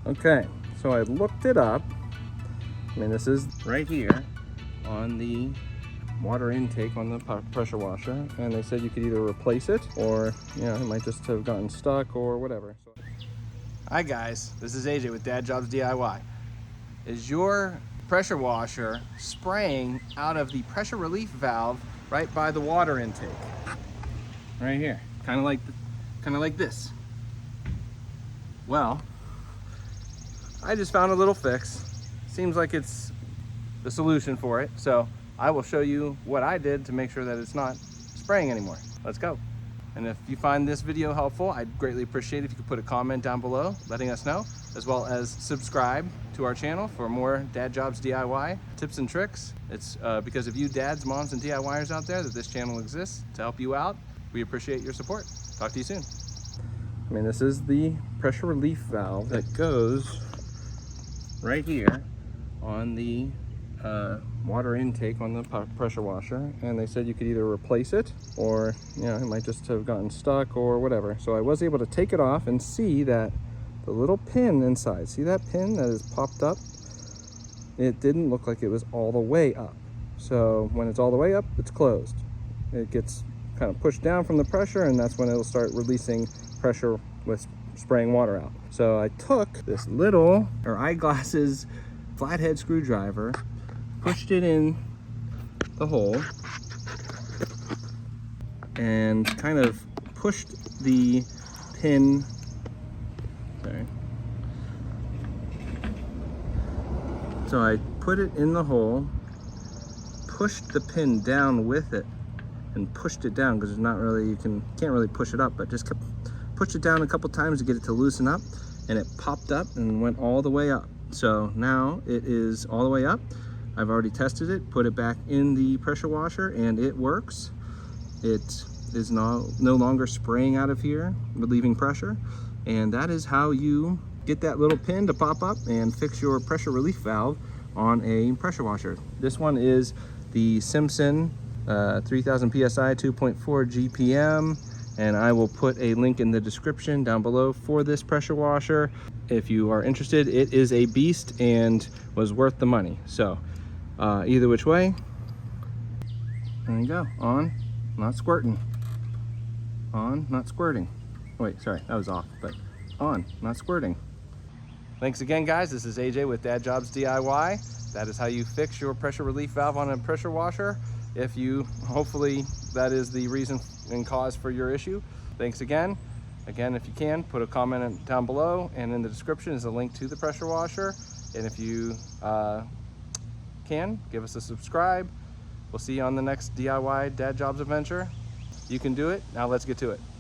Okay, so I looked it up. I mean, this is right here on the water intake on the pressure washer, and they said you could either replace it or, you know, it might just have gotten stuck or whatever. So... Hi guys, this is AJ with Dad Jobs DIY. Is your pressure washer spraying out of the pressure relief valve right by the water intake? Right here, kind of like this. Well, I just found a little fix. Seems like it's the solution for it. So I will show you what I did to make sure that it's not spraying anymore. Let's go. And if you find this video helpful, I'd greatly appreciate it if you could put a comment down below letting us know, as well as subscribe to our channel for more Dad Jobs DIY tips and tricks. It's because of you dads, moms, and DIYers out there that this channel exists to help you out. We appreciate your support. Talk to you soon. I mean, this is the pressure relief valve that goes right here on the water intake on the pressure washer, and they said you could either replace it or, you know, it might just have gotten stuck or whatever. So I was able to take it off and see that the little pin inside, see that pin that is popped up? It didn't look like it was all the way up. So when it's all the way up, it's closed. It gets kind of pushed down from the pressure, and that's when it'll start releasing pressure with spraying water out. So I took this little eyeglasses flathead screwdriver, pushed it in the hole, and kind of pushed the pin. Sorry. So I put it in the hole, pushed the pin down with it, and pushed it down because it's not really, you can't really push it up, but just pushed it down a couple times to get it to loosen up, and it popped up and went all the way up. So now it is all the way up. I've already tested it, put it back in the pressure washer, and it works. It is no longer spraying out of here, relieving pressure. And that is how you get that little pin to pop up and fix your pressure relief valve on a pressure washer. This one is the Simpson 3000 PSI 2.4 GPM. And I will put a link in the description down below for this pressure washer. If you are interested, it is a beast and was worth the money. So either which way, there you go. On, not squirting. On, not squirting. Wait, sorry, that was off, but on, not squirting. Thanks again, guys. This is AJ with Dad Jobs DIY. That is how you fix your pressure relief valve on a pressure washer. If you, hopefully that is the reason and cause for your issue. Thanks again. Again, if you can, put a comment down below, and in the description is a link to the pressure washer. And if you can, give us a subscribe. We'll see you on the next DIY Dad Jobs adventure. You can do it. Now let's get to it.